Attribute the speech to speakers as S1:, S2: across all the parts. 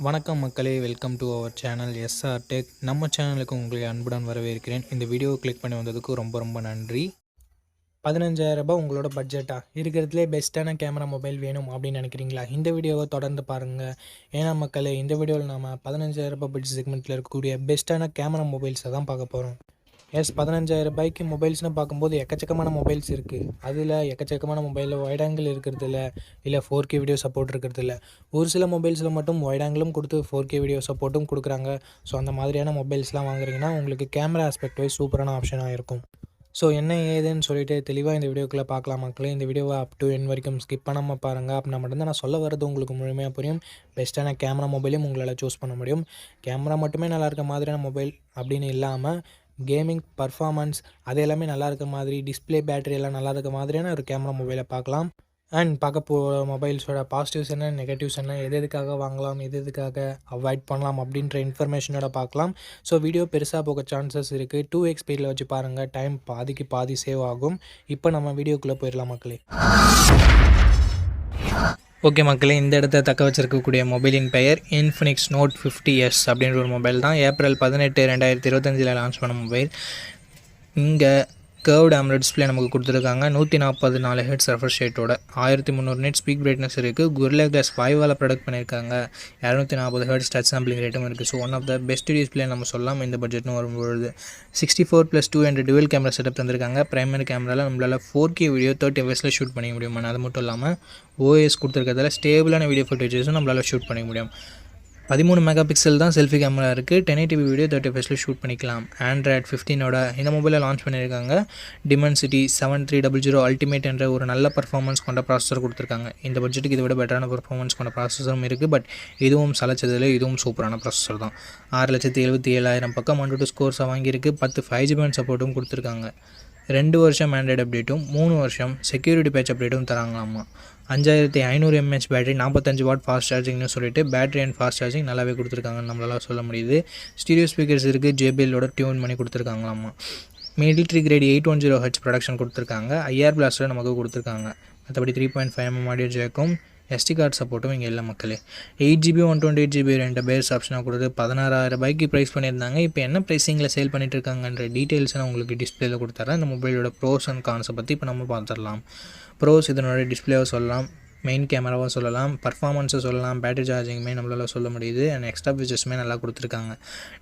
S1: வணக்கம் மக்களே, welcome to our channel SR tech. நம்ம சேனலுக்கு உங்களை அன்புடன் வரவேற்கிறேன். இந்த வீடியோவை கிளிக் பண்ணி வந்ததுக்கு ரொம்ப ரொம்ப நன்றி. 15,000 உங்களோட பட்ஜெட்டா? இருக்கிறதுலே பெஸ்ட்டான கேமரா மொபைல் வேணும் அப்படின்னு நினைக்கிறீங்களா? இந்த வீடியோவை தொடர்ந்து பாருங்கள். ஏன்னா மக்களே, இந்த வீடியோவில் நம்ம 15,000 பட்ஜெட் செக்மெண்ட்டில் இருக்கக்கூடிய பெஸ்ட்டான கேமரா மொபைல்ஸை தான் பார்க்க போகிறோம். 15,000 மொபைல்ஸ்னு பார்க்கும்போது எக்கச்சக்கமான மொபைல்ஸ் இருக்குது. அதில் எக்கச்சக்கமான மொபைலில் வைட் ஆங்கிள் இருக்கிறதில்ல, இல்லை 4K வீடியோ சப்போர்ட் இருக்கிறதில்ல. ஒரு சில மொபைல்ஸில் மட்டும் வைட் ஆங்கிளும் கொடுத்து 4K வீடியோ சப்போர்ட்டும் கொடுக்குறாங்க. ஸோ அந்த மாதிரியான மொபைல்ஸ்லாம் வாங்குறீங்கன்னா உங்களுக்கு கேமரா ஆஸ்பெக்ட் வைஸ் சூப்பரான ஆப்ஷனாக இருக்கும். ஸோ என்ன ஏதுன்னு சொல்லிட்டு தெளிவாக இந்த வீடியோக்குள்ளே பார்க்கலாம் மக்களே. இந்த வீடியோவை அப் டு என் வரைக்கும் ஸ்கிப் பண்ணாமல் பாருங்கள். அப்படின்னா மட்டும்தான் நான் சொல்ல வரது உங்களுக்கு முழுமையாக புரியும். பெஸ்ட்டான கேமரா மொபைலையும் உங்களால் சூஸ் பண்ண முடியும். கேமரா மட்டுமே நல்லா இருக்க மாதிரியான மொபைல் அப்படின்னு இல்லாமல் கேமிங் பர்ஃபார்மன்ஸ் அது எல்லாமே நல்லா இருக்க மாதிரி, டிஸ்பிளே பேட்டரி எல்லாம் நல்லா இருக்க மாதிரியான ஒரு கேமரா மொபைலை பார்க்கலாம். அண்ட் பார்க்க போகிற மொபைல்ஸோட பாசிட்டிவ்ஸ் என்ன, நெகட்டிவ்ஸ் என்ன, எதுக்காக வாங்கலாம், எதுக்காக அவாய்ட் பண்ணலாம் அப்படின்ற இன்ஃபர்மேஷனோட பார்க்கலாம். ஸோ வீடியோ பெருசாக போக சான்சஸ் இருக்குது. 2x ஸ்பீடில் வச்சு பாருங்கள். டைம் பாதிக்கு பாதி சேவ் ஆகும். இப்போ நம்ம வீடியோக்குள்ளே போயிடலாம் மக்களே. ஓகே மக்களே, இந்த இடத்த தக்க வச்சிருக்கக்கூடிய மொபைலின் பெயர் இன்ஃபினிக்ஸ் நோட் 50s அப்படின்ற ஒரு மொபைல் தான். ஏப்ரல் 18, 2025 லான்ச் பண்ண மொபைல். இங்கே கர்வ்டு AMOLED டிஸ்பிளே நமக்கு கொடுத்துருக்காங்க. 144 ஹெர்ட்ஸ் ரெஃப்ரெஷ் ரேட்டோட 1300 நெட் ஸ்பீக் பிரைட்னஸ் இருக்குது. Gorilla Glass 5 ப்ரொடக்ட் பண்ணியிருக்காங்க. 240 ஹெர்ட்ஸ் டச் சாம்பிளிங் ரேட்டும் இருக்குது. So one of the best display நம்ம சொல்லலாம் இந்த பட்ஜெட்னு வரும்பொழுது. 64+2 என்ற டுவல் கேமரா செட்டப் தந்திருக்காங்க. பிரைமரி கேமராவில் நம்மளால் 4K வீடியோ 30 fps ஷூட் பண்ணிக்க முடியும். அது மட்டும் இல்லாமல் OS கொடுத்துருக்கிறதால ஸ்டேபிளான வீடியோ ஃபுட்டேஜஸும் நம்மளால் ஷூட் பண்ணிக்க முடியும். 13 மெகா பிக்சல் தான் செல்ஃபி கேமரா இருக்குது. 1080p வீடியோ 30 fps ஷூட் பண்ணிக்கலாம். Android 15 இந்த மொபைலை லான்ச் பண்ணியிருக்காங்க. Dimensity 7300 அல்டிமேட் என்ற ஒரு நல்ல பர்ஃபார்மன்ஸ் கொண்ட ப்ராசஸர் கொடுத்துருக்காங்க. இந்த பட்ஜெட்டுக்கு இதை விட பெட்டரான பர்ஃபார்மன்ஸ் கொண்ட ப்ராசஸரும் இருக்குது. பட் இதுவும் சலைச்சதில் இதுவும் சூப்பரான ப்ராசஸர் தான். 6,77,000 பக்கம் 1-2 ஸ்கோர்ஸாக வாங்கியிருக்கு. 10 5G சப்போர்ட்டும் கொடுத்துருக்காங்க. 2 வருஷம் ஆண்ட்ராய்டு அப்டேட்டும் 3 வருஷம் செக்யூரிட்டி பேட்ச் அப்டேட்டும் தராங்களாமா. 5500 mAh பேட்டரி, 45 வாட் ஃபாஸ்ட் சார்ஜிங்னு சொல்லிட்டு பேட்டரி அண்ட் ஃபாஸ்ட் சார்ஜிங் நல்லாவே கொடுத்துருக்காங்கன்னு நம்மளால் சொல்ல முடியுது. ஸ்டீரியோ ஸ்பீக்கர்ஸ் இருக்குது. JBLோட டியூன் பண்ணி கொடுத்துருக்காங்களாமா. மிலிட்ரி கிரேட் 810Hz ப்ரொடக்ஷன் கொடுத்துருக்காங்க. IR பிளாஸ்டர் நமக்கு கொடுத்துருக்காங்க. மற்றபடி 3.5mm ஆடியோ ஜேக்கும் SD கார்டு சப்போர்ட்டும் இங்கே இல்லை மக்களே. 8GB 128GB 2 பேர்ஸ் ஆப்ஷனாக கொடுத்து 16,000 ப்ரைஸ் பண்ணியிருந்தாங்க. இப்போ என்ன ப்ரைஸிங்கில் சேல் பண்ணிட்டு இருக்காங்கன்ற டீட்டெயில்ஸை நான் உங்களுக்கு டிஸ்பிளேல கொடுத்துறேன். இந்த மொபைலோட ப்ரோஸ் அண்ட் கான்ஸை பற்றி இப்போ நம்ம பார்த்துடலாம். ப்ரோஸ் இதனோட டிஸ்பிளேவை சொல்லலாம், மெயின் கேமராவாக சொல்லலாம், பர்ஃபார்மன்ஸை சொல்லலாம், பேட்டரி சார்ஜிங்குமே நம்மளால் சொல்ல முடியுது. அண்ட் எக்ஸ்ட்ரா ஃபீச்சர்ஸுமே நல்லா கொடுத்துருக்காங்க.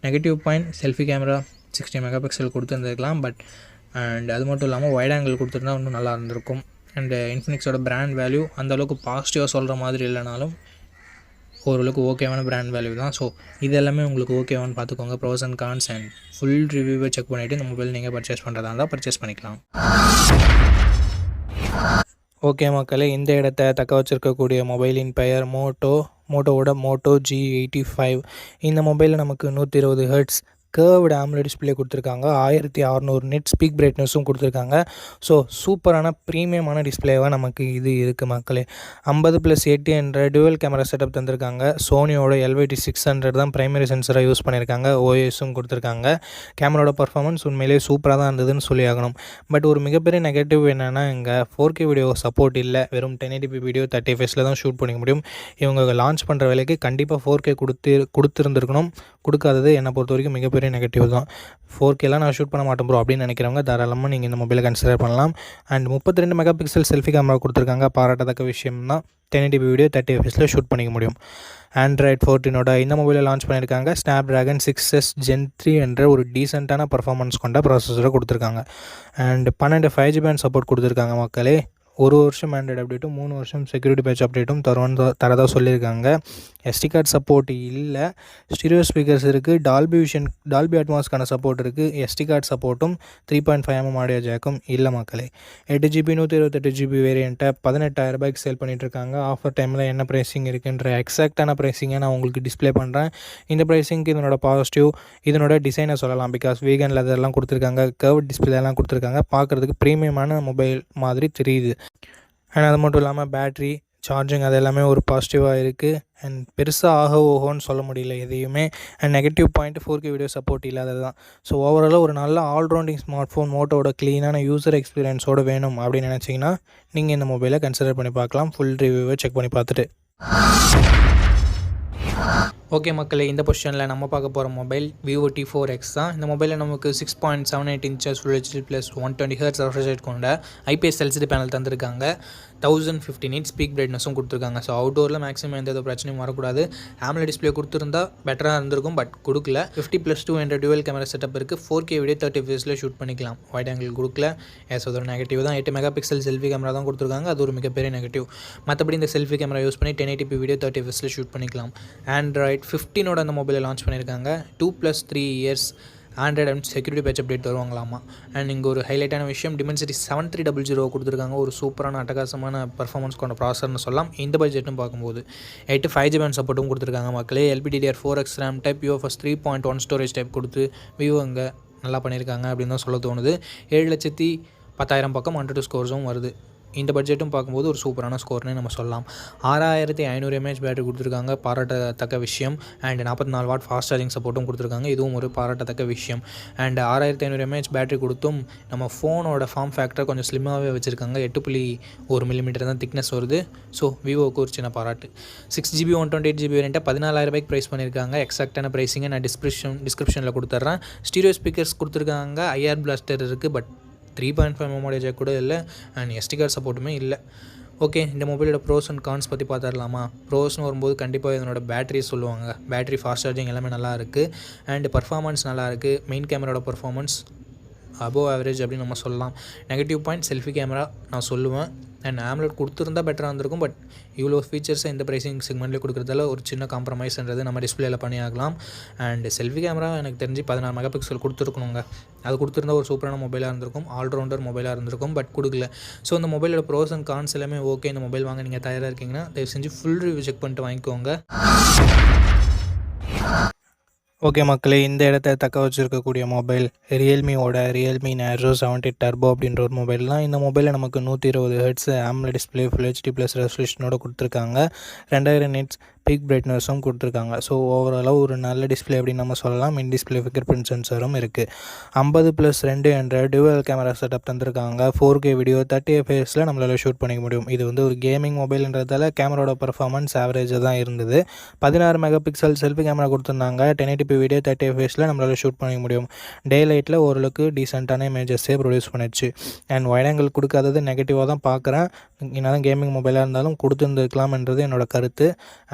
S1: Negative point, selfie camera 60 mega pixel கொடுத்துருந்துருக்கலாம். பட் அண்ட் அது மட்டும் இல்லாமல் வைட் ஆங்கிள் கொடுத்துருந்தா இன்னும் நல்லா இருந்திருக்கும். அண்டு இன்ஃபினிக்ஸோட பிராண்ட் வேல்யூ அந்தளவுக்கு பாசிட்டிவாக சொல்கிற மாதிரி இல்லைனாலும் ஓரளவுக்கு ஓகேவான பிராண்ட் வேல்யூ தான். ஸோ இது எல்லாமே உங்களுக்கு ஓகேவானு பார்த்துக்கோங்க. Pros and cons and full ரிவ்யூவை செக் பண்ணிவிட்டு இந்த மொபைல் நீங்கள் பர்ச்சேஸ் பண்ணுறதா இருந்தால் பர்ச்சேஸ் பண்ணிக்கலாம். ஓகே மக்களே, இந்த இடத்த தக்க வச்சிருக்கக்கூடிய மொபைலின் பெயர் மோட்டோவோட மோட்டோ G85. இந்த மொபைலில் நமக்கு 120 ஹெர்ட்ஸ் கர்வ்டு AMOLED டிஸ்பிளே கொடுத்துருக்காங்க. 1600 நெட் ஸ்பீக் பிரைட்னஸும் கொடுத்துருக்காங்க. ஸோ சூப்பரான ப்ரீமியமான டிஸ்பிளேவாக நமக்கு இது இருக்குது மக்களே. 50+80 என்ற டுவல் கேமரா செட்டப் தந்திருக்காங்க. சோனியோட LYT600 தான் பிரைமரி சென்சராக யூஸ் பண்ணியிருக்காங்க. OSம் கொடுத்துருக்காங்க. கேமராவோட பர்ஃபார்மன்ஸ் உண்மையிலேயே சூப்பராக தான் இருந்ததுன்னு சொல்லி ஆகணும். பட் ஒரு மிகப்பெரிய நெகட்டிவ் என்னென்னா இங்கே 4K வீடியோ சப்போர்ட் இல்லை. வெறும் 1080p வீடியோ 30 fps தான் ஷூட் பண்ணிக்க முடியும். இவங்க லான்ச் பண்ணுற வேலைக்கு கண்டிப்பாக 4K கொடுத்துருந்துருக்கணும். கொடுக்காதது என்னை பொறுத்த வரைக்கும் மிகப்பெரிய நெகட்டிவ் தான். 4Kலாம் நான் ஷூட் பண்ண மாட்டேன் ப்ரோ அப்படின்னு நினைக்கிறவங்க தாராளமாக நீங்கள் இந்த மொபைலை கன்சிடர் பண்ணலாம். And 32 mega pixel selfie camera கொடுத்துருக்காங்க. பாராட்டத்தக்க விஷயம் தான். 1080p வீடியோ 30 fps ஷூட் பண்ணிக்க முடியும். Android 14 இந்த மொபைலை லான்ச் பண்ணியிருக்காங்க. Snapdragon 6s Gen 3 என்ற ஒரு டீசெண்டான பர்ஃபார்மன்ஸ் கொண்ட ப்ராசஸரை கொடுத்துருக்காங்க. அண்ட் 12 5G சப்போர்ட் கொடுத்துருக்காங்க மக்களே. 1 வருஷம் ஆண்ட்ராய்டு அப்டேட்டும் 3 வருஷம் செக்யூரிட்டி பேட்ச் அப்டேட்டும் தரதாக சொல்லியிருக்காங்க. SD கார்டு சப்போர்ட் இல்லை. ஸ்டீரியோ ஸ்பீக்கர்ஸ் இருக்குது. டால்பி அட்மாஸ்க்கான சப்போர்ட் இருக்குது. SD கார்டு சப்போர்ட்டும் 3.5mm ஆடியோ ஜேக்கும் இல்லை மக்களே. 8GB 128GB வேரியண்ட்டை 18,000 சேல் பண்ணிகிட்ருக்காங்க. ஆஃபர் டைமில் என்ன ப்ரைஸிங் இருக்குன்ற எக்ஸாக்டான ப்ரைஸிங்கை நான் உங்களுக்கு டிஸ்பிளே பண்ணுறேன். இந்த ப்ரைஸிங்க்கு இதனோட பாசிட்டிவ் இதனோட டிசைனை சொல்லலாம். பிகாஸ் வீகன் லெதர்லாம் கொடுத்துருக்காங்க, கர்வ் டிஸ்பிளேலாம் கொடுத்துருக்காங்க. பார்க்குறதுக்கு ப்ரீமியமான மொபைல் மாதிரி தெரியுது. அண்ட் அது மட்டும் இல்லாமல் பேட்ரி சார்ஜிங் அது எல்லாமே ஒரு பாசிட்டிவாக இருக்குது. அண்ட் பெருசாக ஓஹோன்னு சொல்ல முடியல எதையுமே. And negative point 4K video support இல்லாதது தான். ஸோ ஓவராலாக ஒரு நல்ல ஆல்ரவுண்டிங் ஸ்மார்ட் ஃபோன் மோட்டோட க்ளீனான யூசர் எக்ஸ்பீரியன்ஸோடு வேணும் அப்படின்னு நினச்சிங்கன்னா நீங்கள் இந்த மொபைலை கன்சிடர் பண்ணி பார்க்கலாம். ஃபுல் ரிவ்யூவை செக் பண்ணி பார்த்துட்டு. ஓகே மக்களே, இந்த பொசிஷனில் நம்ம பார்க்க போகிற மொபைல் Vivo T4X தான். இந்த மொபைலில் நமக்கு 6.78 inches Full HD + 120 Hz refresh rate கொண்ட IPS LCD பேனல் தந்திருக்காங்க. 1050 nits பீக் பிரைட்னஸும் கொடுத்துருக்காங்க. ஸோ அவுட்டோரில் மேக்ஸிமம் எந்த பிரச்சனையும் வரக்கூடாது. AMOLED டிஸ்பிளே கொடுத்துருந்தா பெட்டராக இருந்திருக்கும், பட் கொடுக்கல. 50+2 என்ற டுவல் கேமரா செட்டப் இருக்குது. 4K வீடியோ 30 fps ஷூட் பண்ணிக்கலாம். வைட் ஆங்கிள் கொடுக்கல. அதோட நெகட்டிவ் தான் 8 மெகாபிக்சல் செல்ஃபி கேமரா தான் கொடுத்துருக்காங்க. அது ஒரு மிகப்பெரிய நெகட்டிவ். மற்றபடி இந்த செல்ஃபி கேமரா யூஸ் பண்ணி 1080p வீடியோ 30 fps ஷூட் பண்ணிக்கலாம். Android 15 அந்த மொபைலை லான்ச் பண்ணியிருக்காங்க. 2+3 years Android and security patch update வருவாங்களாமா. அண்ட் இங்கே ஒரு ஹைலைட்டான விஷயம், Dimensity 7300 கொடுத்துருக்காங்க. ஒரு சூப்பரான அட்டகாசமான பர்ஃபார்மன்ஸ் கொண்ட ப்ராசர்னு சொல்லலாம். இந்த பட்ஜெட்னு பார்க்கும்போது 8 5G பேண்ட் சப்போர்ட்டும் கொடுத்துருக்காங்க மக்களே. LPDDR4X RAM type, UFS 3.1 storage type கொடுத்து விவோ இங்கே நல்லா பண்ணியிருக்காங்க அப்படின்னு தான் சொல்ல தோணுது. 7,10,000 பக்கம் 102 ஸ்கோர்ஸும் வருது. இந்த பட்ஜெட்டும் பார்க்கும்போது ஒரு சூப்பரான ஸ்கோர்னே நம்ம சொல்லலாம். 6500 mAh பேட்டரி கொடுத்துருக்காங்க, பாராட்டத்தக்க விஷயம். அண்ட் 44 வாட் ஃபாஸ்ட் சார்ஜிங் சப்போர்ட்டும் கொடுத்துருக்காங்க, இதுவும் ஒரு பாராட்டத்தக்க விஷயம். அண்ட் 6500 mAh பேட்டரி கொடுத்தும் நம்ம ஃபோனோட ஃபார்ம் ஃபேக்டர் கொஞ்சம் ஸ்லிம்மாகவே வச்சுருக்காங்க. 8.1 mm தான் திக்னஸ் வருது. ஸோ விவோவுக்கு ஒரு சின்ன பாராட்டு. 6GB 128GB வேரியண்ட்டை 14,000 ப்ரைஸ் பண்ணியிருக்காங்க. எக்ஸாக்டான ப்ரைஸிங்கை நான் டிஸ்கிரிப்ஷனில் கொடுத்துட்றேன். ஸ்டீரியோ ஸ்பீக்கர்ஸ் கொடுத்துருக்காங்க. IR பிளாஸ்டர் இருக்குது, பட் 3.5 மெமரி ஜாக் கூட இல்லை. அண்ட் SD கார்டு சப்போர்ட்டுமே இல்லை. ஓகே, இந்த மொபைலோட ப்ரோஸ் அண்ட் கான்ஸ் பற்றி பார்த்துடலாமா? ப்ரோஸ்னு வரும்போது கண்டிப்பாக இதனோட பேட்டரி சொல்லுவாங்க. பேட்டரி ஃபாஸ்ட் சார்ஜிங் எல்லாமே நல்லா இருக்குது. அண்ட் பர்ஃபார்மன்ஸ் நல்லா இருக்குது. மெயின் கேமராவோட பர்ஃபார்மன்ஸ் அபோவ் ஆவரேஜ் அப்படின்னு நம்ம சொல்லலாம். நெகட்டிவ் பாயிண்ட் செல்ஃபி கேமரா நான் சொல்லுவேன். அண்ட் AMOLED கொடுத்துருந்தா பெட்டராக இருந்திருக்கும், பட் இவ்வளோ ஃபீச்சர்ஸை இந்த ப்ரைஸிங் செக்மெண்ட்லேயே கொடுக்குறதால ஒரு சின்ன காம்ப்ரமைஸ்ன்றது நம்ம டிஸ்பிளேல பண்ணியாகலாம். அண்ட் செல்ஃபி கேமரா எனக்கு தெரிஞ்சு 16 மெகாபிக்சல் கொடுத்துருக்கணுங்க. அது கொடுத்துருந்தா ஒரு சூப்பரான மொபைலாக இருந்திருக்கும், ஆல்ரவுண்டர் மொபைலாக இருந்திருக்கும், பட் கொடுக்கல. ஸோ இந்த மொபைலோட ப்ரோஸ் அண்ட் கான்ஸ் எல்லாமே ஓகே. இந்த மொபைல் வாங்க நீங்கள் தயாராக இருக்கீங்கன்னா தயவு செஞ்சு ஃபுல் ரிவ்யூ செக் பண்ணிட்டு வாங்கிக்கோங்க. ஓகே மக்களே, இந்த இடத்த தக்க வச்சுருக்கக்கூடிய மொபைல் ரியல்மி நேரோ 70 டர்போ அப்படின்ற ஒரு மொபைல் தான். இந்த மொபைலில் நமக்கு 120 Hz AMOLED display Full HD+ ரெசல்யூஷனோட கொடுத்துருக்காங்க. 2000 nits பீக் பிரைட்னஸும் கொடுத்துருக்காங்க. ஸோ ஓவராலாக ஒரு நல்ல டிஸ்பிளே அப்படின்னு நம்ம சொல்லலாம். இன் டிஸ்பிளே ஃபிங்கர் பிரிண்ட் சென்சரும் இருக்குது. 50+2 என்ற டுவல் கேமரா செட்டப் தந்திருக்காங்க. 4K வீடியோ 30 fps நம்மளால் ஷூட் பண்ணிக்க முடியும். இது ஒரு கேமிங் மொபைல்ன்றதால கேமராவோட பர்ஃபார்மன்ஸ் ஆவரேஜாக தான் இருந்தது. 16 மெகாபிக்சல் செல்ஃபி கேமரா கொடுத்துருந்தாங்க. 1080p வீடியோ 30 fps நம்மளால் ஷூட் பண்ணிக்க முடியும். டே லைட்டில் ஓரளவுக்கு டீசெண்டான இமேஜஸே ப்ரொடியூஸ் பண்ணிடுச்சு. அண்ட் வைட் ஆங்கிள் கொடுக்காதது நெகட்டிவாக தான் பார்க்குறேன். என்னதான் கேமிங் மொபைலாக இருந்தாலும் கொடுத்துருந்துருக்கலாம்ன்றது என்னோட கருத்து.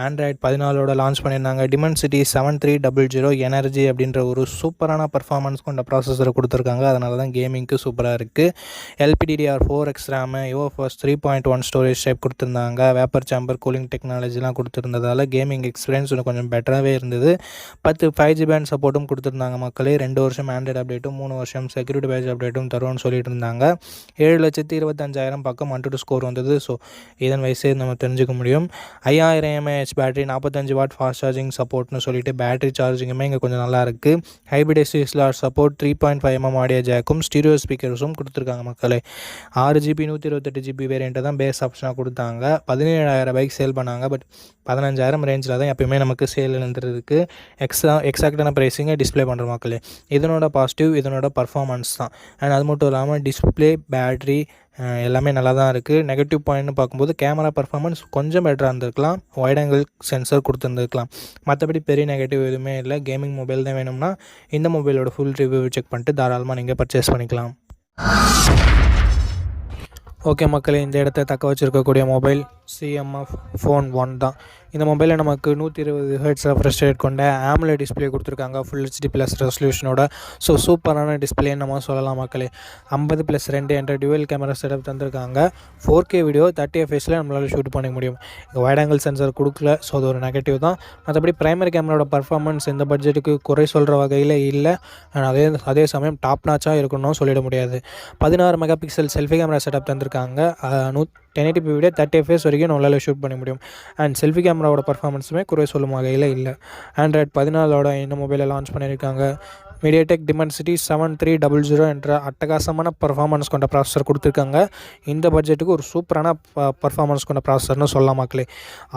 S1: Android 14 லான்ச் பண்ணியிருந்தாங்க. Dimensity 7300 எனர்ஜி அப்படின்ற ஒரு சூப்பரான பர்ஃபார்மன்ஸ் கொண்ட ப்ராசஸரை கொடுத்துருக்காங்க. அதனால தான் கேமிங்க்கு சூப்பராக இருக்குது. LPDDR4X RAM, UFS 3.1 storage type கொடுத்துருந்தாங்க. வேப்பர் சேம்பர் கூலிங் டெக்னாலஜிலாம் கொடுத்துருந்ததால் கேமிங் எக்ஸ்பீரியன்ஸ் கொஞ்சம் பெட்டராகவே இருந்தது. 10 5G பேண்ட் சப்போர்ட்டும் கொடுத்துருந்தாங்க மக்களே. 2 வருஷம் ஆண்ட்ராய்டு அப்டேட்டும் 3 வருஷம் செக்யூரிட்டி பேட்ச் அப்டேட்டும் தருவோம்னு சொல்லிட்டு இருந்தாங்க. 7,25,000 பக்கம் 102 ஸ்கோர் வந்தது. ஸோ இதன் வயசே நம்ம தெரிஞ்சுக்க முடியும். 5000 mAh battery, 45 watt fast charging சப்போர்ட்னு சொல்லிட்டு பேட்டரி சார்ஜிங்குமே இங்கே கொஞ்சம் நல்லா இருக்குது. Hybrid SSD support, 3.5mm audio ஜாக்கும் ஸ்டீரியோ ஸ்பீக்கர்ஸும் கொடுத்துருக்காங்க மக்களே. 6GB 128GB வேரியண்ட்டை தான் பேஸ் ஆப்ஷனாக கொடுத்தாங்க. 17,000 சேல் பண்ணாங்க. பட் 15,000 ரேஞ்சில் தான் எப்பயுமே நமக்கு சேல் இருந்துருக்கு. எக்ஸாக்டான ப்ரைஸிங்கை டிஸ்பிளே பண்ணுற மக்களே. இதனோட பாசிட்டிவ் இதனோட பர்ஃபார்மன்ஸ் தான். அண்ட் அது மட்டும் இல்லாமல் டிஸ்பிளே, பேட்ரி எல்லாமே நல்லா தான் இருக்குது. நெகட்டிவ் பாயிண்ட்னு பார்க்கும்போது கேமரா பர்ஃபார்மன்ஸ் கொஞ்சம் பெட்டராக இருந்திருக்கலாம். வைட் ஆங்கிள் சென்சர் கொடுத்துருந்துருக்கலாம். மற்றபடி பெரிய நெகட்டிவ் எதுவுமே இல்லை. கேமிங் மொபைல் தான் வேணும்னா இந்த மொபைலோட ஃபுல் ரிவ்யூ செக் பண்ணிட்டு தாராளமாக நீங்கள் பர்ச்சேஸ் பண்ணிக்கலாம். ஓகே மக்களே, இந்த இடத்த தக்க வச்சுருக்கக்கூடிய மொபைல் CMF Phone 1 தான். இந்த மொபைலில் நமக்கு 120 Hz ரெஃப்ரெஷ் ரேட் கொண்ட AMOLED டிஸ்பிளே கொடுத்துருக்காங்க. Full HD+ ரெசல்யூஷனோட. ஸோ சூப்பரான டிஸ்பிளேன்னு நம்ம சொல்லலாம் மக்களே. 50+2 என்ற டுவல் கேமரா செட்டப் தந்திருக்காங்க. 4K வீடியோ 30 fps நம்மளால் ஷூட் பண்ணிக்க முடியும். இங்கே வைட் ஆங்கிள் சென்சர் கொடுக்கல. ஸோ அது ஒரு நெகட்டிவ் தான். மற்றபடி பிரைமரி கேமராவோட பர்ஃபார்மன்ஸ் இந்த பட்ஜெட்டுக்கு குறை சொல்கிற வகையில் இல்லை. அதே சமயம் டாப் நாச்சாக இருக்கணும்னு சொல்லிட முடியாது. 16 மெகாபிக்சல் செல்ஃபி கேமரா செட்டப் தந்திருக்காங்க. 1080p வீடியோ 30 fps வரைக்கும் நம்மளால் ஷூட் பண்ண முடியும். அண்ட் செல்ஃபி கேமராவோட பர்ஃபார்மன்ஸுமே குறை சொல்லும் வகையில் இல்லை. Android 14 இந்த மொபைலை லான்ச் பண்ணியிருக்காங்க. மீடியாடெக் டிமென்சிட்டி 7300 என்ற அட்டகாசமான பர்ஃபார்மன்ஸ் கொண்ட ப்ராசஸர் கொடுத்துருக்காங்க. இந்த பட்ஜெட்டுக்கு ஒரு சூப்பரான பர்ஃபார்மன்ஸ் கொண்ட ப்ராசஸர்னு சொல்லலாம் மக்களே.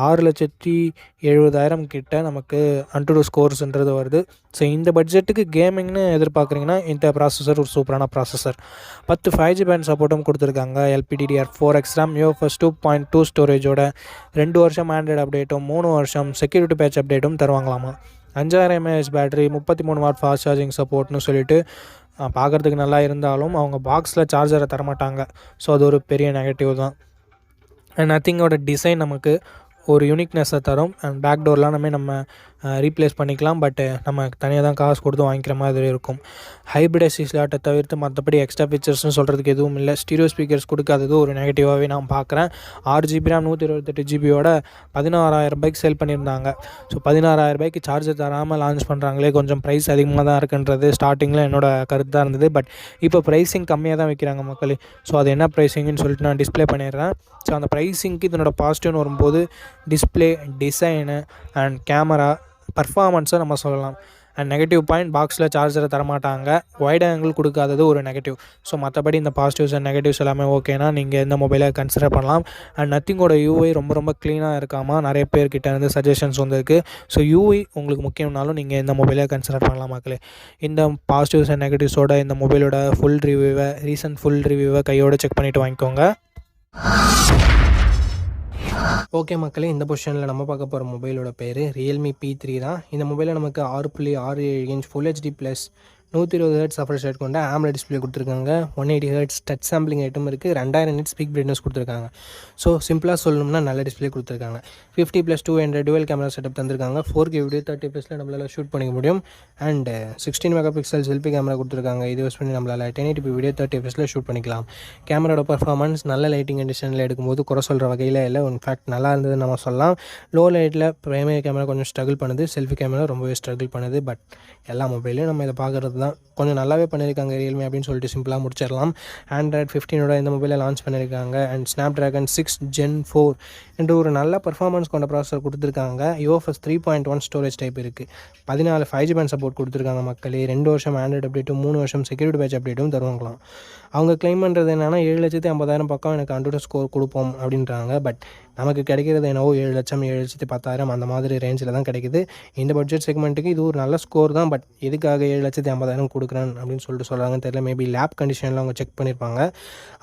S1: 6,70,000 கிட்ட நமக்கு AnTuTu ஸ்கோர்ஸ்ன்றது வருது. ஸோ இந்த பட்ஜெட்டுக்கு கேமிங்னு எதிர்பார்க்குறீங்கன்னா இந்த ப்ராசஸர் ஒரு சூப்பரான ப்ராசஸர். 10 5G பேண்ட் சப்போர்ட்டும் கொடுத்துருக்காங்க. LPDDR4X RAM UFS 2.2 ஸ்டோரேஜோட 2 வருஷம் ஆண்ட்ராய்டு அப்டேட்டும் 3 வருஷம் செக்யூரிட்டி பேட்ச் அப்டேட்டும் தருவாங்களாமா. 5000 mAh battery, 33 watt fast charging சப்போர்ட்னு சொல்லிட்டு பார்க்குறதுக்கு நல்லா இருந்தாலும் அவங்க பாக்ஸில் சார்ஜரை தரமாட்டாங்க. ஸோ அது ஒரு பெரிய நெகட்டிவ் தான். அண்ட் நத்திங்கோட டிசைன் நமக்கு ஒரு யூனிக்னஸை தரும். அண்ட் பேக் டோர்லாம் நம்ம ரீப்ளேஸ் பண்ணிக்கலாம். பட்டு நம்ம தனியாக தான் காசு கொடுத்து வாங்கிக்கிற மாதிரி இருக்கும். ஹைப்ரிட் எஸ்டி ஸ்லாட்டை தவிர்த்து மற்றபடி எக்ஸ்ட்ரா ஃபீச்சர்ஸ்னு சொல்கிறதுக்கு எதுவும் இல்லை. ஸ்டீரியோ ஸ்பீக்கர்ஸ் கொடுக்காதது ஒரு நெகட்டிவாகவே நான் பார்க்குறேன். 6GB RAM 128GBயோட 16,000 சேல் பண்ணியிருந்தாங்க. ஸோ 16,000 சார்ஜர் தராமல் லான்ச் பண்ணுறாங்களே, கொஞ்சம் ப்ரைஸ் அதிகமாக தான் இருக்குன்றது ஸ்டார்டிங்கில் என்னோடய கருத்து தான் இருந்தது. பட் இப்போ ப்ரைஸிங் கம்மியாக தான் வைக்கிறாங்க மக்களே. ஸோ அது என்ன ப்ரைஸிங்னு சொல்லிட்டு நான் டிஸ்பிளே பண்ணிடுறேன். ஸோ அந்த ப்ரைஸிங்க்கு இதனோட பாசிட்டிவ்னு வரும்போது டிஸ்பிளே, டிசைனு அண்ட் கேமரா பர்ஃபார்மன்ஸை நம்ம சொல்லலாம். அண்ட் நெகட்டிவ் பாயிண்ட், பாக்ஸில் சார்ஜரை தரமாட்டாங்க. வைட் ஆங்கிள் கொடுக்காதது ஒரு நெகட்டிவ். ஸோ மற்றபடி இந்த பாசிட்டிவ்ஸ் அண்ட் நெகட்டிவ்ஸ் எல்லாமே ஓகேனா நீங்கள் இந்த மொபைலை கன்சிடர் பண்ணலாம். அண்ட் நத்திங்கோட யூஐ ரொம்ப க்ளீனாக இருக்காமல் நிறைய பேர்கிட்ட இருந்து சஜஷன்ஸ் வந்திருக்கு. ஸோ யூஐ உங்களுக்கு முக்கியம்னாலும் நீங்கள் இந்த மொபைலை கன்சிடர் பண்ணலாம் மக்களே. இந்த பாசிட்டிவ்ஸ் அண்ட் நெகட்டிவ்ஸோட இந்த மொபைலோட ரீசன்ட் ஃபுல் ரிவ்யூவை கையோடு செக் பண்ணிவிட்டு வாங்கிக்கோங்க. ஓகே மக்களே, இந்த பொசிஷனில் நம்ம பார்க்க போகிற மொபைலோட பேர் Realme P3 தான். இந்த மொபைலில் நமக்கு 6.67 inch full HD plus 120 Hz refresh rate கொண்ட AMOLED டிஸ்பிளே கொடுத்துருக்காங்க. 180 Hz டச் சாம்பிளிங் ஐட்டம் இருக்குது. 2000 nits பீக் பிரைட்னஸ் கொடுத்துருக்காங்க. ஸோ சிம்பிளாக சொல்லணும்னா நல்ல டிஸ்பிளே கொடுத்துருக்காங்க. 50+200 டுவல் கேமரா செட்டப் தந்திருக்காங்க. 4K வீடியோ 30fps நம்மளால் ஷூட் பண்ணிக்க முடியும். அண்ட் 16 MP செல்ஃபி கேமரா கொடுத்துருக்காங்க. இது யூஸ் பண்ணி நம்மளால் 1080p வீடியோ 30fps ஷூட் பண்ணிக்கலாம். கேமராவோட பர்ஃபார்மன்ஸ் நல்ல லைட்டிங் கண்டிஷனில் எடுக்கும்போது குறை சொல்கிற வகையில் இல்லை. இன்ஃபேக்ட் நல்லா இருந்ததுன்னு நம்ம சொல்லலாம். லோ லைட்டில் ப்ரைமரி கேமரா கொஞ்சம் ஸ்ட்ரகிள் பண்ணுது, செல்ஃபி கேமரா ரொம்பவே ஸ்ட்ரகிள் பண்ணுது. பட் எல்லா மொபைலையும் நம்ம இதை பார்க்குறது தான் கொஞ்சம் நல்லாவே பண்ணியிருக்காங்க Realme அப்படின்னு சொல்லிட்டு சிம்பிளாக முடிச்சிடலாம். Android 15 இந்த மொபைலை லான்ச் பண்ணியிருக்காங்க. அண்ட் Snapdragon 6 Gen 4 என்று ஒரு நல்ல பர்ஃபார்மன்ஸ் கொண்ட ப்ராசஸர் கொடுத்துருக்காங்க. UFS 3.1 ஸ்டோரேஜ் டைப் இருக்குது. 14 5G பேண்ட் சப்போர்ட் கொடுத்துருக்காங்க மக்களே. 2 வருஷம் ஆண்ட்ராய்டு அப்டேட்டும் 3 வருஷம் செக்யூரிட்டி பேட்ச் அப்டேட்டும் தருவாங்களாம். அவங்க கிளைம் பண்ணுறது என்னென்னா 7,50,000 பக்கம் எனக்கு AnTuTu ஸ்கோர் கொடுப்போம் அப்படின்றாங்க. பட் நமக்கு கிடைக்கிறது என்னவோ 7 லட்சம் 7,10,000 அந்த மாதிரி ரேஞ்சில் தான் கிடைக்குது. இந்த பட்ஜெட் செக்மெண்ட்டுக்கு இது ஒரு நல்ல ஸ்கோர் தான். பட் எதுக்காக 7,50,000 கொடுக்குறேன் அப்படின்னு சொல்லிட்டு சொல்கிறாங்கன்னு தெரியல. மேபி லேப் கண்டிஷனில் அவங்க செக் பண்ணியிருப்பாங்க.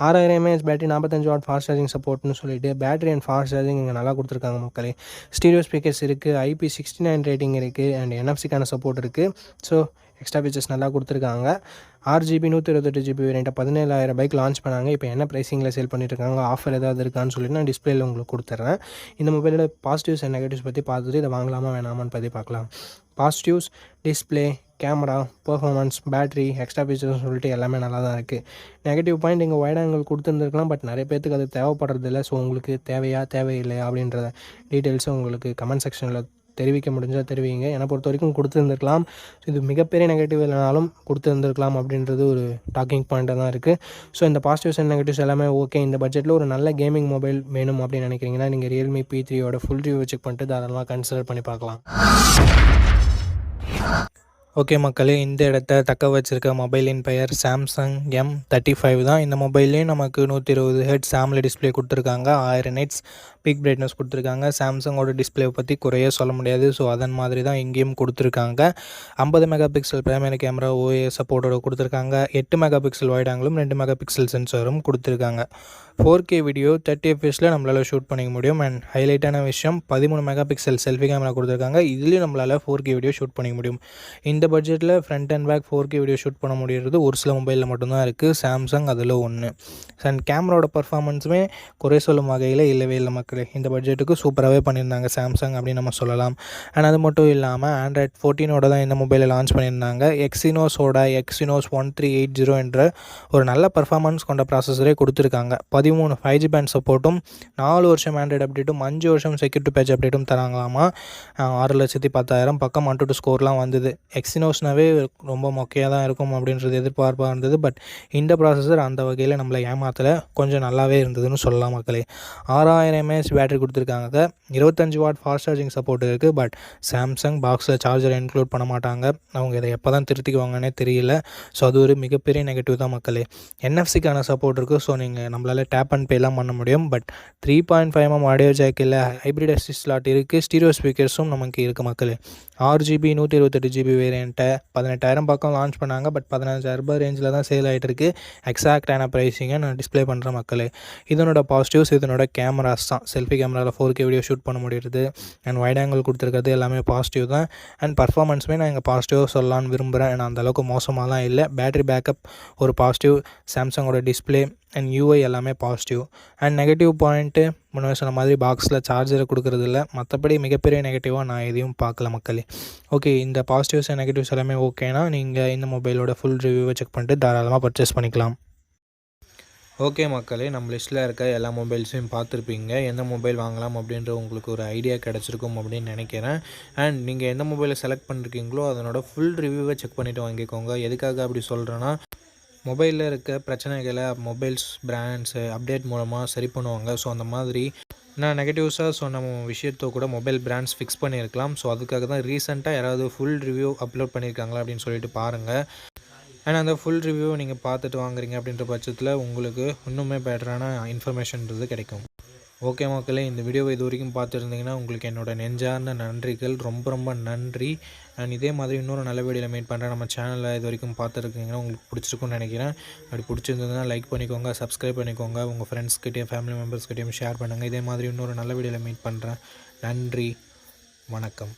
S1: 6000 mAh battery, 45 watt fast charging சப்போர்ட்னு சொல்லிட்டு பேட்டரி அண்ட் ஃபாஸ்ட் சார்ஜிங் இங்கே நல்லா கொடுத்துருக்காங்க மக்களே. ஸ்டீரியோ ஸ்பீக்கர்ஸ் இருக்குது. IP69 ரேட்டிங் இருக்குது. அண்ட் NFC சப்போர்ட் இருக்குது. ஸோ எக்ஸ்ட்ரா ஃபீச்சர்ஸ் நல்லா கொடுத்துருக்காங்க. 6GB 128GB வேரியண்ட்டை 17,000 லான்ச் பண்ணாங்க. இப்போ என்ன ப்ரைஸிங்கில் சேல் பண்ணிட்டுருக்காங்க, ஆஃபர் ஏதாவது இருக்கான்னு சொல்லிட்டு நான் டிஸ்பிளேயில் உங்களுக்கு கொடுத்துட்றேன். இந்த மொபைலோட பாசிட்டிவ்ஸ் அண்ட் நெகட்டிவ்ஸ் பற்றி பார்த்துட்டு இதை வாங்கலாமா வேணாமான்னு பற்றி பார்க்கலாம். Positives, display, camera, performance, battery, extra ஃபீச்சர்ஸ்னு சொல்லிட்டு எல்லாமே நல்லா தான் இருக்குது. நெகட்டிவ் பாயிண்ட், இங்கே வைட் ஆங்கிள் கொடுத்துருந்துருக்கலாம். பட் நிறைய பேருக்கு அது தேவைப்படுறதில்ல. ஸோ உங்களுக்கு தேவையில்லையா அப்படின்றத டீட்டெயில்ஸும் உங்களுக்கு கமெண்ட் செக்ஷனில் தெரிவிக்க முடிஞ்சால் தெரிவிங்க. என்னை பொறுத்த வரைக்கும் கொடுத்துருந்துருக்கலாம். இது மிகப்பெரிய நெகட்டிவ் இல்லைனாலும் கொடுத்துருந்துருக்கலாம் அப்படின்றது ஒரு டாக்கிங் பாயிண்ட்டாக தான் இருக்குது. ஸோ இந்த பாசிட்டிவ்ஸ் அண்ட் நெகட்டிவ்ஸ் எல்லாமே ஓகே. இந்த பட்ஜெட்டில் ஒரு நல்ல கேமிங் மொபைல் வேணும் அப்படின்னு நினைக்கிறீங்கன்னா நீங்கள் Realme P3 full review check பண்ணிட்டு தாராளமாக கன்சிடர் பண்ணி பார்க்கலாம். ஓகே மக்களே, இந்த இடத்த தக்க வச்சிருக்க மொபைலின் பெயர் Samsung M35 தான். இந்த மொபைல்லேயும் நமக்கு 120 Hz AMOLED டிஸ்பிளே கொடுத்துருக்காங்க. 1000 nits பீக் பிரைட்னஸ் கொடுத்துருக்காங்க. சாம்சங்கோட டிஸ்பிளே பற்றி குறைய சொல்ல முடியாது. ஸோ அதன் மாதிரி தான் இங்கேயும் கொடுத்துருக்காங்க. 50 MP பிரைமரி கேமரா OIS சப்போர்ட்டோட கொடுத்துருக்காங்க. 8 MP வைட் ஆங்கிளும் 2 MP சென்சாரும் கொடுத்துருக்காங்க. 4K வீடியோ 30fps நம்மளால் ஷூட் பண்ணிக்க முடியும். அண்ட் ஹைலைட்டான விஷயம் 13 MP செல்ஃபி கேமரா கொடுத்துருக்காங்க. இதுலேயும் நம்மளால் 4K வீடியோ ஷூட் பண்ணிக்க முடியும். இந்த பட்ஜெட்டில் front and back 4K video shoot பண்ண முடியுறது ஒரு சில மொபைலில் மட்டும்தான் இருக்குது. சாம்சங் அதில் ஒன்று. அண்ட் கேமராவோட பர்ஃபார்மன்ஸுமே குறை சொல்லும் வகையில் இல்லவே இல்லை மக்களே. இந்த பட்ஜெட்டுக்கு சூப்பராகவே பண்ணியிருந்தாங்க சாம்சங் அப்படின்னு நம்ம சொல்லலாம். அண்ட் அது மட்டும் இல்லாமல் Android 14 தான் இந்த மொபைலை லான்ச் பண்ணியிருந்தாங்க. Exynos 1380 என்ற ஒரு நல்ல பர்ஃபார்மன்ஸ் கொண்ட ப்ராசஸரே கொடுத்துருக்காங்க. 13 5G பேண்ட் சப்போர்ட்டும் 4 வருஷம் ஆண்ட்ராய்டு அப்டேட்டும் 5 வருஷம் செக்யூரிட்டி பேட்ச் அப்டேட்டும் தராங்களாமா. 6,10,000 பக்கம் AnTuTu ஸ்கோர்லாம் வந்தது. எக்ஸினோஸ்னாவே ரொம்ப மொக்கையாக தான் இருக்கும் அப்படின்றது எதிர்பார்ப்பாக இருந்தது. பட் இந்த ப்ராசஸர் அந்த வகையில் நம்மளை ஏமாத்தலை, கொஞ்சம் நல்லாவே இருந்ததுன்னு சொல்லலாம் மக்களே. 6000 mAh mAh பேட்டரி கொடுத்துருக்காங்க. 25 வாட் ஃபாஸ்ட் சார்ஜிங் சப்போர்ட் இருக்குது. பட் சாம்சங் பாக்ஸில் சார்ஜர் இன்க்ளூட் பண்ண மாட்டாங்க. அவங்க இதை எப்போ தான் திருத்திக்குவாங்கன்னே தெரியல. ஸோ அது ஒரு மிகப்பெரிய நெகட்டிவ் தான் மக்களே. என்எஃப்சிக்கான சப்போர்ட் இருக்குது. ஸோ நீங்கள் நம்மளால் டேப் அண்ட் பேலாம் பண்ண முடியும். பட் 3.5mm ஆடியோ ஜாக் இல்லை, ஹைப்ரிட் எஸ்டி ஸ்லாட் இருக்குது, ஸ்டீரியோ ஸ்பீக்கர்ஸும் நமக்கு இருக்குது மக்களே. 6GB 128GB வேரியண்ட்டை 18,000 பக்கம் லான்ச் பண்ணாங்க. பட் 15,000 ரேஞ்சில் தான் சேல் ஆகிட்டு இருக்குது. எக்ஸாக்டான ப்ரைஸிங்கை நான் டிஸ்பிளே பண்ணுறேன் மக்களே. இதனோட பாசிட்டிவ்ஸ் இதனோட கேமராஸ் தான். செல்ஃபி கேமராவில் 4K வீடியோ ஷூட் பண்ண முடியுது. அண்ட் வைட் ஆங்கிள் கொடுத்துருக்கிறது எல்லாமே பாசிட்டிவ் தான். அண்ட் பர்ஃபார்மன்ஸுமே நான் இங்கே பாசிட்டிவாக சொல்லலான்னு விரும்புகிறேன். ஏன்னா அந்தளவுக்கு மோசமாலாம் இல்லை. பேட்டரி பேக்கப் ஒரு பாசிட்டிவ், சாம்சங்கோட டிஸ்பிளே அண்ட் யூஐ எல்லாமே பாசிட்டிவ். அண்ட் நெகட்டிவ் பாயிண்ட்டு முன்னே சொன்ன மாதிரி பாக்ஸில் சார்ஜரை கொடுக்குறது இல்லை. மற்றபடி மிகப்பெரிய நெகட்டிவாக நான் எதையும் பார்க்கல மக்களே. ஓகே, இந்த பாசிட்டிவ்ஸ் அண்ட் நெகட்டிவ்ஸ் எல்லாமே ஓகேனா நீங்கள் இந்த மொபைலோட ஃபுல் ரிவ்யூவை செக் பண்ணிட்டு தாராளமாக பர்ச்சேஸ் பண்ணிக்கலாம். ஓகே மக்களே, நம்ம லிஸ்ட்டில் இருக்க எல்லா மொபைல்ஸையும் பார்த்துருப்பீங்க. எந்த மொபைல் வாங்கலாம் அப்படின்ற உங்களுக்கு ஒரு ஐடியா கிடச்சிருக்கும் அப்படின்னு நினைக்கிறேன். அண்ட் நீங்கள் எந்த மொபைலை செலக்ட் பண்ணிருக்கீங்களோ அதனோட ஃபுல் ரிவ்யூவை செக் பண்ணிவிட்டு வாங்கிக்கோங்க. எதுக்காக அப்படி சொல்கிறேன்னா, மொபைலில் இருக்க பிரச்சனைகளை மொபைல்ஸ் பிராண்ட்ஸு அப்டேட் மூலமாக சரி பண்ணுவாங்க. ஸோ அந்த மாதிரி நான் நெகட்டிவ்ஸாக சொன்ன விஷயத்தை கூட மொபைல் பிராண்ட்ஸ் ஃபிக்ஸ் பண்ணியிருக்கலாம். ஸோ அதுக்காக தான் ரீசெண்டாக யாராவது ஃபுல் ரிவ்யூ அப்லோட் பண்ணியிருக்காங்களா அப்படின்னு சொல்லிட்டு பாருங்கள். அண்ட் அந்த ஃபுல் ரிவ்யூவை நீங்கள் பார்த்துட்டு வாங்குறீங்க அப்படின்ற பட்சத்தில் உங்களுக்கு இன்னுமே பெட்டரான இன்ஃபர்மேஷன்றது கிடைக்கும். ஓகே மக்களே, இந்த வீடியோவை இது வரைக்கும் பார்த்துருந்தீங்கன்னா உங்களுக்கு என்னோட நெஞ்சார்ந்த நன்றிகள். ரொம்ப ரொம்ப நன்றி. அண்ட் இதே மாதிரி இன்னொரு நல்ல வீடியோவில் மீட் பண்ணுறேன். நம்ம சேனலில் இது வரைக்கும் பார்த்துருக்கீங்கன்னா உங்களுக்கு பிடிச்சிருக்குன்னு நினைக்கிறேன். அப்படி பிடிச்சிருந்ததுன்னா லைக் பண்ணிக்கோங்க, சப்ஸ்கிரைப் பண்ணிக்கோங்க, உங்கள் ஃப்ரெண்ட்ஸ்கிட்டையும் ஃபேமிலி மெம்பர்ஸ்கிட்டையும் ஷேர் பண்ணுங்கள். இதே மாதிரி இன்னொரு நல்ல வீடியோவில் மீட் பண்ணுறேன். நன்றி, வணக்கம்.